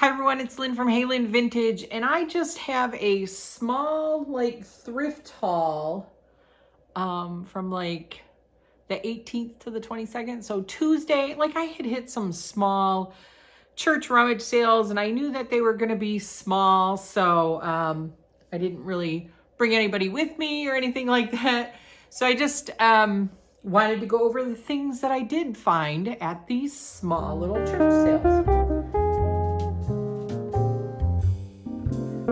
Hi everyone, it's Lynn from Halynnvintage, and I just have a small thrift haul from the 18th to the 22nd. So Tuesday, I had hit some small church rummage sales and I knew that they were going to be small, so I didn't really bring anybody with me or anything like that. So I just wanted to go over the things that I did find at these small little church sales.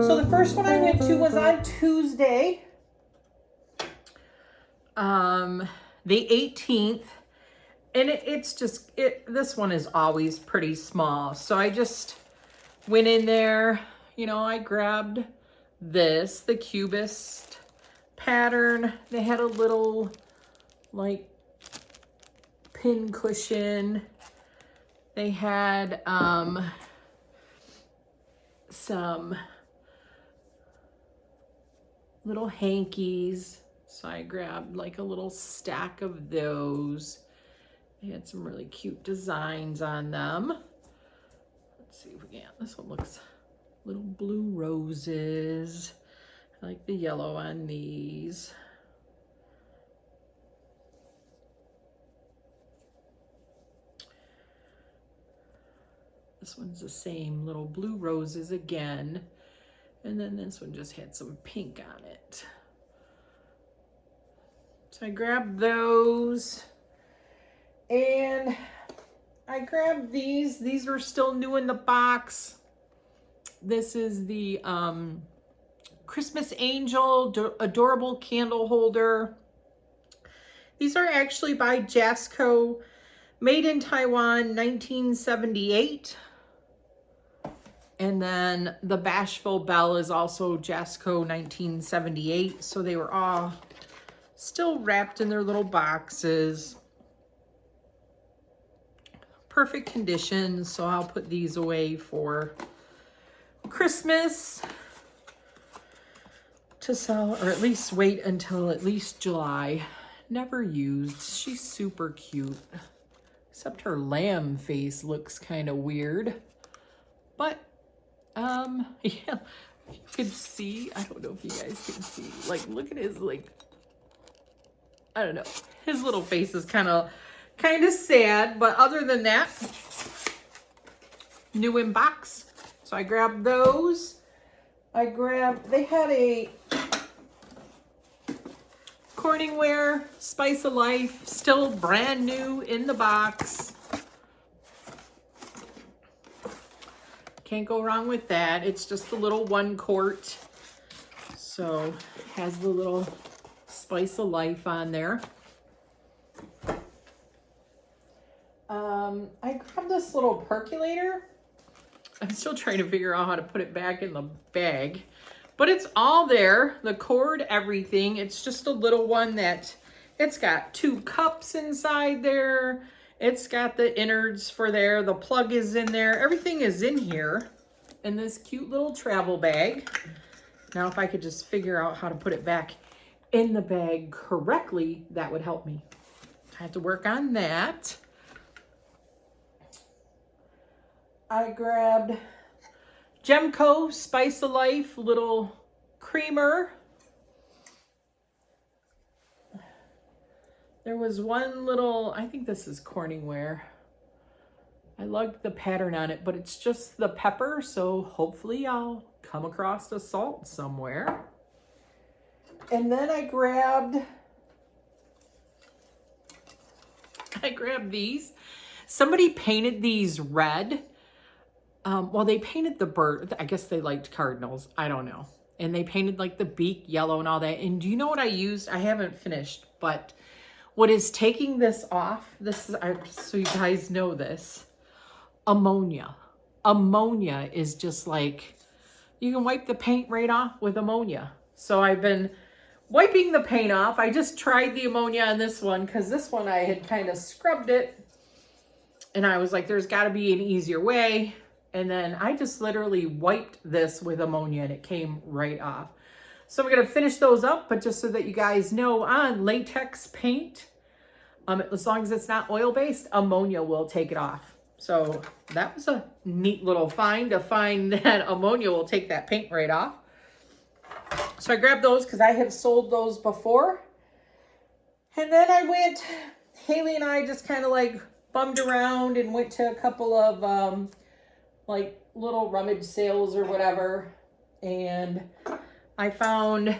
So the first one I went to was on Tuesday, the 18th, and this one is always pretty small. So I just went in there, I grabbed the Cubist pattern. They had a little pin cushion. They had some little hankies, so I grabbed a little stack of those. They had some really cute designs on them. Let's see if we can. This one looks little blue roses. I like the yellow on these. This one's the same, little blue roses again. And then this one just had some pink on it. So I grabbed those. And I grabbed these. These are still new in the box. This is the Christmas Angel Adorable Candle Holder. These are actually by Jasco, made in Taiwan, 1978. And then the Bashful Bell is also Jasco 1978. So they were all still wrapped in their little boxes. Perfect condition. So I'll put these away for Christmas to sell, or at least wait until at least July. Never used. She's super cute. Except her lamb face looks kind of weird. But yeah, if you can see, I don't know if you guys can see, look at his, I don't know, his little face is kind of sad, but other than that, new in box. So I grabbed those. They had a Corningware Spice of Life, still brand new in the box. Can't go wrong with that. It's just a little 1 quart. So it has the little Spice of Life on there. I grabbed this little percolator. I'm still trying to figure out how to put it back in the bag. But it's all there. The cord, everything. It's just a little one that it's got 2 cups inside there. It's got the innards for there. The plug is in there. Everything is in here in this cute little travel bag. Now, if I could just figure out how to put it back in the bag correctly, that would help me. I have to work on that. I grabbed Gemco Spice of Life little creamer. There was one little, I think this is Corningware. I liked the pattern on it, but it's just the pepper, so hopefully I'll come across the salt somewhere. And then I grabbed these. Somebody painted these red. Well, they painted the bird. I guess they liked cardinals. I don't know. And they painted the beak yellow and all that. And do you know what I used? I haven't finished, but what is taking this off, so you guys know this, ammonia. Ammonia is just you can wipe the paint right off with ammonia. So I've been wiping the paint off. I just tried the ammonia on this one because this one I had kind of scrubbed it. And I was like, there's got to be an easier way. And then I just literally wiped this with ammonia and it came right off. So we're going to finish those up, but just so that you guys know, on latex paint, as long as it's not oil-based, ammonia will take it off. So that was a neat little find to find that ammonia will take that paint right off. So I grabbed those because I have sold those before. And then I went, Haley and I just kind of like bummed around and went to a couple of like little rummage sales or whatever. And I found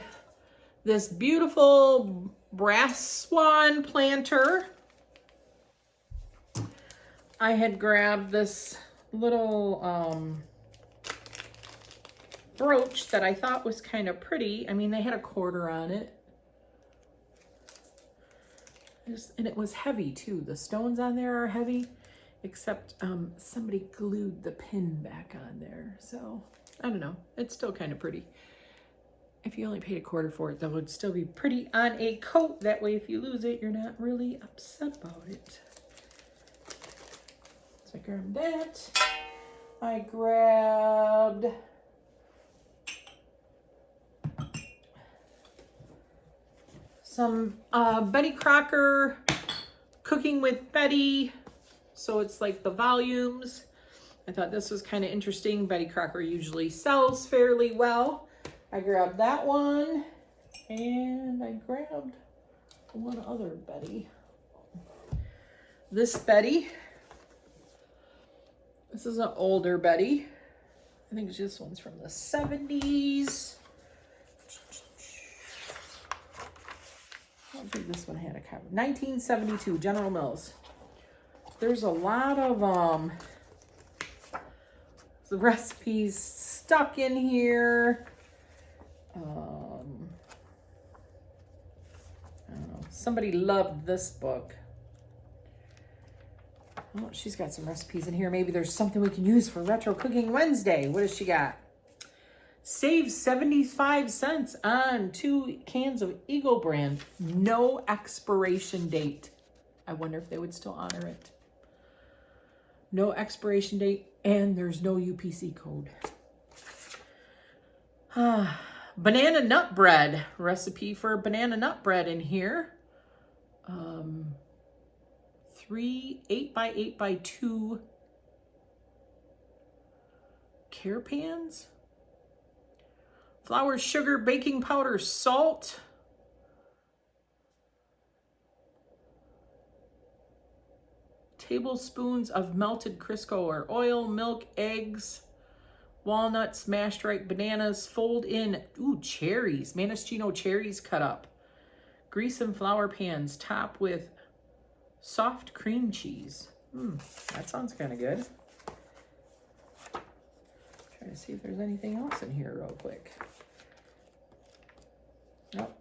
this beautiful brass swan planter. I had grabbed this little brooch that I thought was kind of pretty. I mean, they had a quarter on it. And it was heavy too. The stones on there are heavy, except somebody glued the pin back on there. So I don't know. It's still kind of pretty. If you only paid a quarter for it, that would still be pretty on a coat. That way, if you lose it, you're not really upset about it. So I grabbed that. I grabbed some Betty Crocker Cooking with Betty. So it's like the volumes. I thought this was kind of interesting. Betty Crocker usually sells fairly well. I grabbed that one, and I grabbed one other Betty. This Betty. This is an older Betty. I think this one's from the 70s. I don't think this one had a cover. 1972, General Mills. There's a lot of the recipes stuck in here. I don't know. Somebody loved this book. Oh, she's got some recipes in here. Maybe there's something we can use for Retro Cooking Wednesday. What does she got? Save 75 cents on 2 cans of Eagle brand. No expiration date. I wonder if they would still honor it. No expiration date, and there's no UPC code. Banana nut bread. Recipe for banana nut bread in here. 3 8x8x2 care pans. Flour, sugar, baking powder, salt. Tablespoons of melted Crisco or oil, milk, eggs, walnuts, mashed ripe bananas, fold in, cherries, maraschino cherries cut up. Grease and flour pans, top with soft cream cheese. That sounds kind of good. Try to see if there's anything else in here real quick. Nope.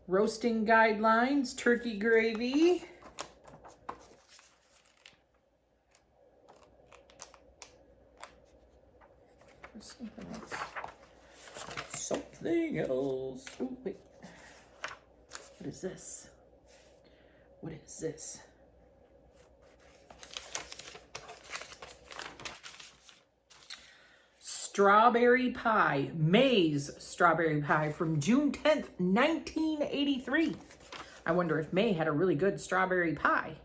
Roasting guidelines, turkey gravy. There's something else. Something else. Oh, wait. What is this? What is this? Strawberry pie, May's strawberry pie from June 10th, 1983. I wonder if May had a really good strawberry pie.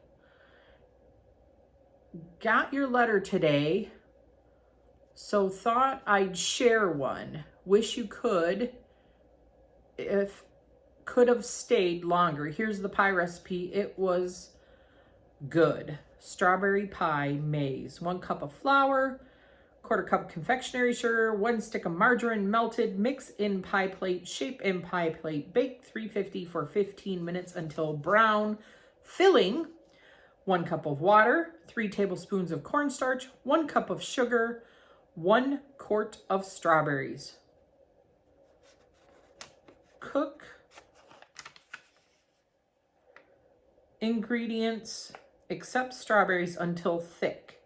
Got your letter today, so thought I'd share one. Wish you could, if could have stayed longer. Here's the pie recipe. It was good. Strawberry pie, May's. 1 cup of flour, 1/4 cup confectionery sugar, 1 stick of margarine melted, mix in pie plate, shape in pie plate, bake 350 for 15 minutes until brown. Filling, 1 cup of water, 3 tablespoons of cornstarch, 1 cup of sugar, 1 quart of strawberries. Cook. Ingredients, except strawberries, until thick.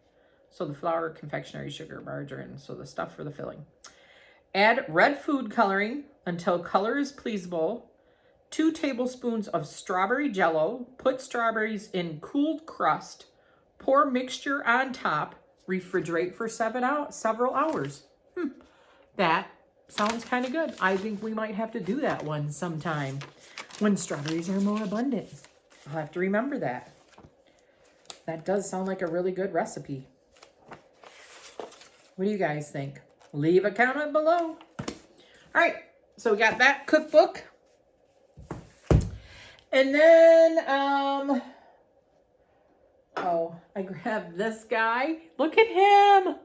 So the flour, confectionery sugar, margarine, so the stuff for the filling. Add red food coloring until color is pleasable. 2 tablespoons of strawberry jello. Put strawberries in cooled crust. Pour mixture on top. Refrigerate for several hours. That sounds kind of good. I think we might have to do that one sometime when strawberries are more abundant. I'll have to remember that. That does sound like a really good recipe. What do you guys think? Leave a comment below. All right, so we got that cookbook. And then, oh, I grabbed this guy. Look at him.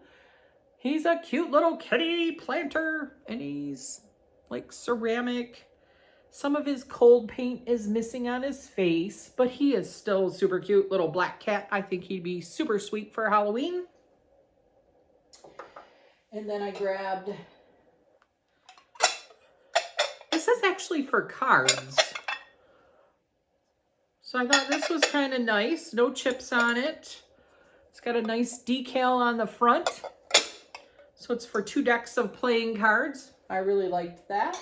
He's a cute little kitty planter, and he's like ceramic. Some of his cold paint is missing on his face, but he is still super cute. Little black cat. I think he'd be super sweet for Halloween. And then I grabbed, this is actually for cards. So I thought this was kind of nice. No chips on it. It's got a nice decal on the front. So it's for 2 decks of playing cards. I really liked that.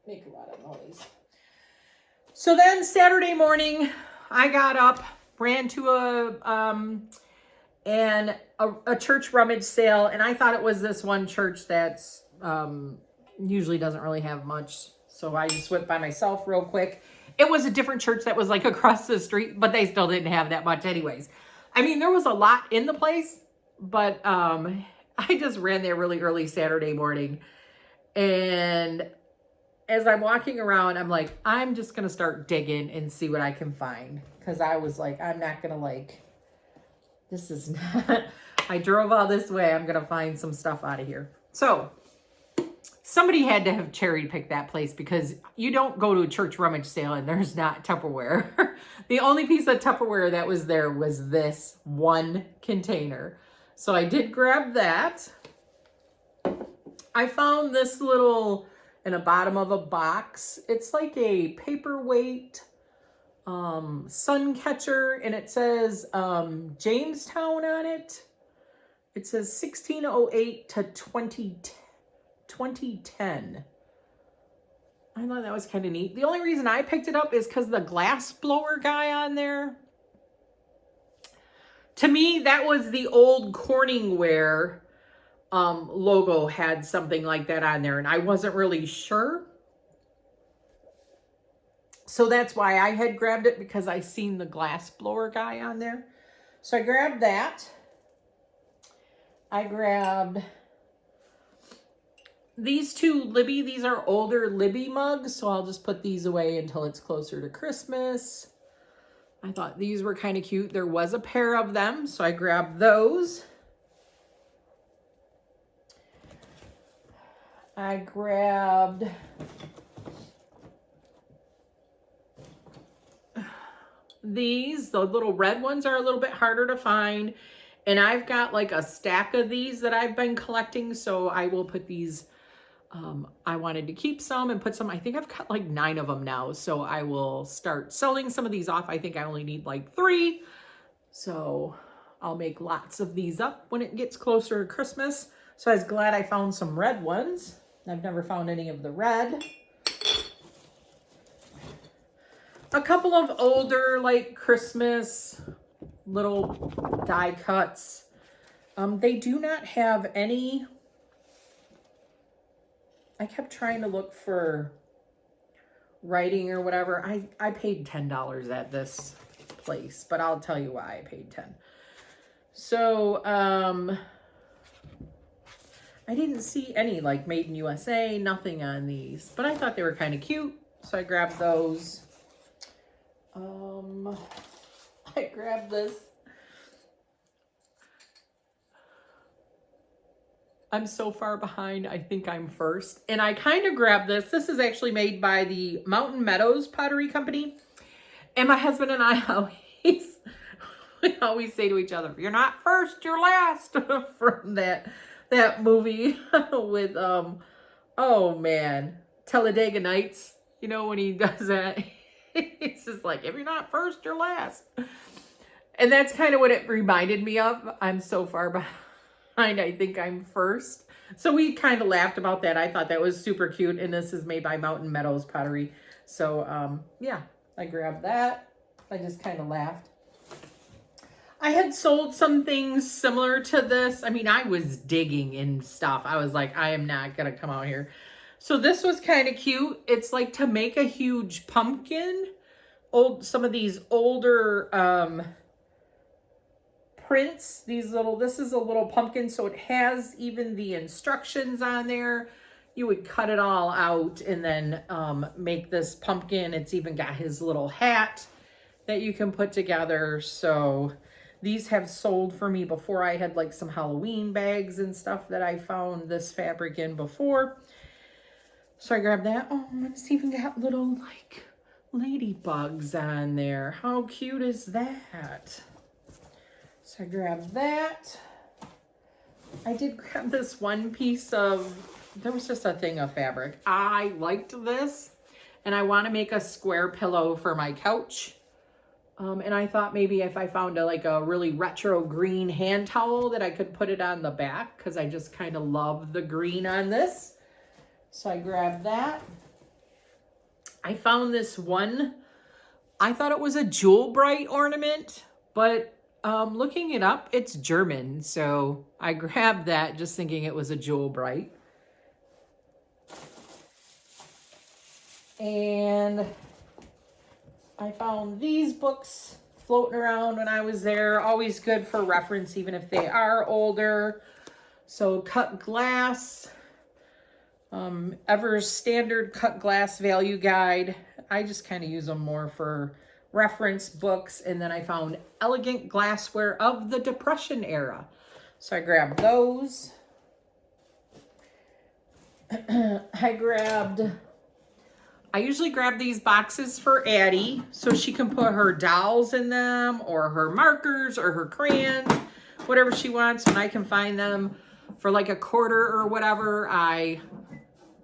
Make a lot of noise. So then Saturday morning, I got up, ran to a church rummage sale, and I thought it was this one church that's usually doesn't really have much. So I just went by myself real quick. It was a different church that was like across the street, but they still didn't have that much anyways. I mean, there was a lot in the place, but I just ran there really early Saturday morning. And as I'm walking around, I'm like, I'm just going to start digging and see what I can find. Because I was like, I'm not going to like, this is not, I drove all this way. I'm going to find some stuff out of here. So somebody had to have cherry picked that place, because you don't go to a church rummage sale and there's not Tupperware. The only piece of Tupperware that was there was this one container. So I did grab that. I found this little, in the bottom of a box. It's like a paperweight sun catcher, and it says Jamestown on it. It says 1608 to 2010. I thought that was kind of neat. The only reason I picked it up is because the glass blower guy on there. To me, that was the old Corningware logo had something like that on there, and I wasn't really sure. So that's why I had grabbed it, because I seen the glass blower guy on there. So I grabbed that. I grabbed these 2 Libby. These are older Libby mugs, so I'll just put these away until it's closer to Christmas. I thought these were kind of cute. There was a pair of them, so I grabbed those. I grabbed these. The little red ones are a little bit harder to find. And I've got like a stack of these that I've been collecting, so I will put these. I wanted to keep some and put some. I think I've got like 9 of them now, so I will start selling some of these off. I think I only need like 3. So I'll make lots of these up when it gets closer to Christmas. So I was glad I found some red ones. I've never found any of the red. A couple of older like Christmas little die cuts. They do not have any. I kept trying to look for writing or whatever. I paid $10 at this place, but I'll tell you why I paid 10. So, I didn't see any like Made in USA, nothing on these, but I thought they were kind of cute. So I grabbed those. I grabbed this. I'm so far behind, I think I'm first. And I kind of grabbed this. This is actually made by the Mountain Meadows Pottery Company. And my husband and I we always say to each other, "You're not first, you're last." From that movie with, oh man, Talladega Nights. You know, when he does that, he's just like, if you're not first, you're last. And that's kind of what it reminded me of. I'm so far behind, I think I'm first. So we kind of laughed about that. I thought that was super cute. And this is made by Mountain Meadows Pottery. So, yeah, I grabbed that. I just kind of laughed. I had sold some things similar to this. I mean, I was digging in stuff. I was like, I am not going to come out here. So this was kind of cute. It's like to make a huge pumpkin some of these older prints. This is a little pumpkin, so it has even the instructions on there. You would cut it all out and then make this pumpkin. It's even got his little hat that you can put together. So these have sold for me before. I had like some Halloween bags and stuff that I found this fabric in before. So I grabbed that. Oh, it's even got little like ladybugs on there. How cute is that? So I grabbed that. I did grab this one piece of, there was just a thing of fabric. I liked this and I want to make a square pillow for my couch. And I thought maybe if I found a really retro green hand towel that I could put it on the back, because I just kind of love the green on this. So I grabbed that. I found this one. I thought it was a jewel bright ornament, but looking it up, it's German. So I grabbed that just thinking it was a jewel bright. And I found these books floating around when I was there. Always good for reference, even if they are older. So cut glass, Ever's standard cut glass value guide. I just kind of use them more for reference books. And then I found elegant glassware of the Depression era. So I grabbed those. I usually grab these boxes for Addie so she can put her dolls in them or her markers or her crayons, whatever she wants. When I can find them for like a quarter or whatever, I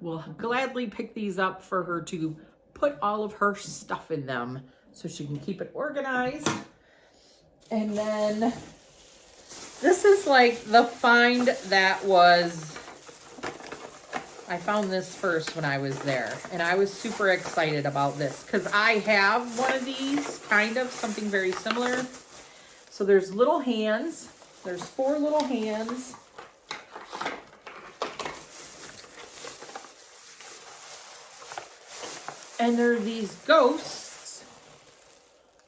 will gladly pick these up for her to put all of her stuff in them so she can keep it organized. And then this is like the find that was, I found this first when I was there, and I was super excited about this because I have one of these, kind of something very similar. So there's little hands. There's 4 little hands. And there are these ghosts.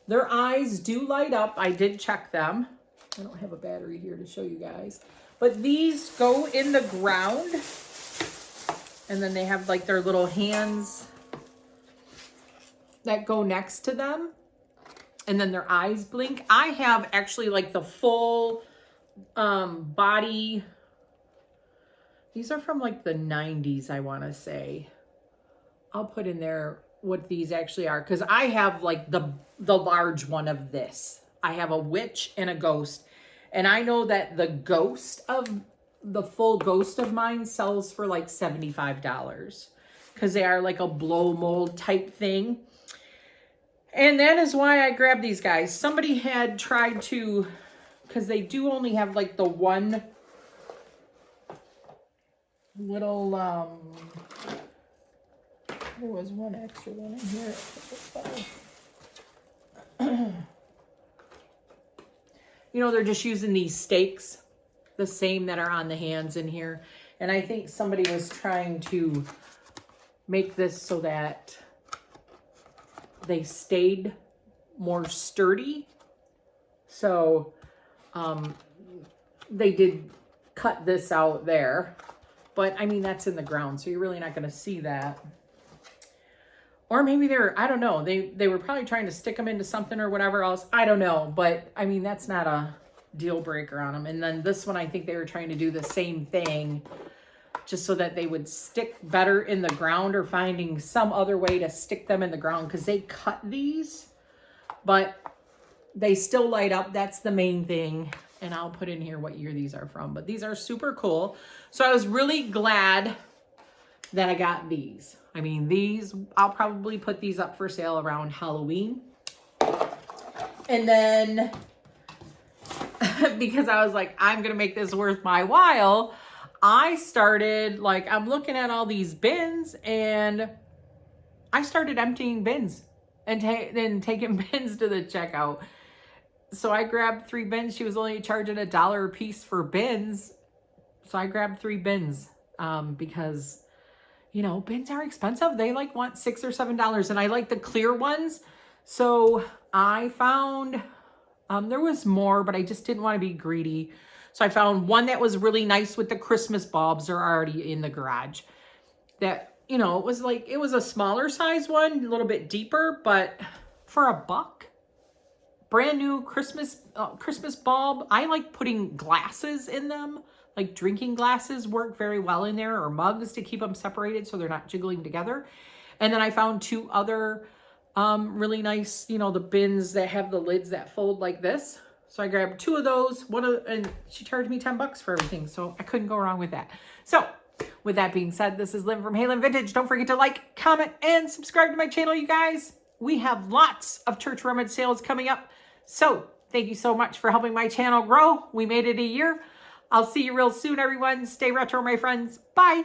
Their eyes do light up. I did check them. I don't have a battery here to show you guys. But these go in the ground. And then they have like their little hands that go next to them. And then their eyes blink. I have actually like the full body. These are from like the 90s, I want to say. I'll put in there what these actually are, because I have like the large one of this. I have a witch and a ghost. And I know that the full ghost of mine sells for like $75 because they are like a blow mold type thing. And that is why I grabbed these guys. Somebody had tried to, because they do only have like the one little, there was one extra one in here. You know, they're just using these stakes, the same that are on the hands in here. And I think somebody was trying to make this so that they stayed more sturdy. So they did cut this out there. But I mean, that's in the ground, so you're really not going to see that. Or maybe they're, I don't know, they were probably trying to stick them into something or whatever else. I don't know, but I mean, that's not a deal breaker on them. And then this one, I think they were trying to do the same thing just so that they would stick better in the ground, or finding some other way to stick them in the ground, because they cut these, but they still light up. That's the main thing. And I'll put in here what year these are from, but these are super cool. So I was really glad that I got these. I mean, these, I'll probably put these up for sale around Halloween. And then, because I was like, I'm going to make this worth my while, I started, like, I'm looking at all these bins, and I started emptying bins and then taking bins to the checkout. So I grabbed 3 bins. She was only charging $1 a piece for bins. So I grabbed 3 bins because, you know, bins are expensive. They like want $6 or $7, and I like the clear ones. So I found, there was more, but I just didn't want to be greedy. So I found one that was really nice with the Christmas bulbs. They're already in the garage. That, you know, it was a smaller size one, a little bit deeper, but for $1, brand new Christmas bulb. I like putting glasses in them, like drinking glasses work very well in there, or mugs to keep them separated so they're not jiggling together. And then I found 2 other really nice, you know, the bins that have the lids that fold like this. So I grabbed 2 of those, and she charged me $10 for everything. So I couldn't go wrong with that. So with that being said, this is Lynn from Halynnvintage. Don't forget to like, comment, and subscribe to my channel, you guys. We have lots of church rummage sales coming up. So thank you so much for helping my channel grow. We made it a year. I'll see you real soon, everyone. Stay retro, my friends. Bye.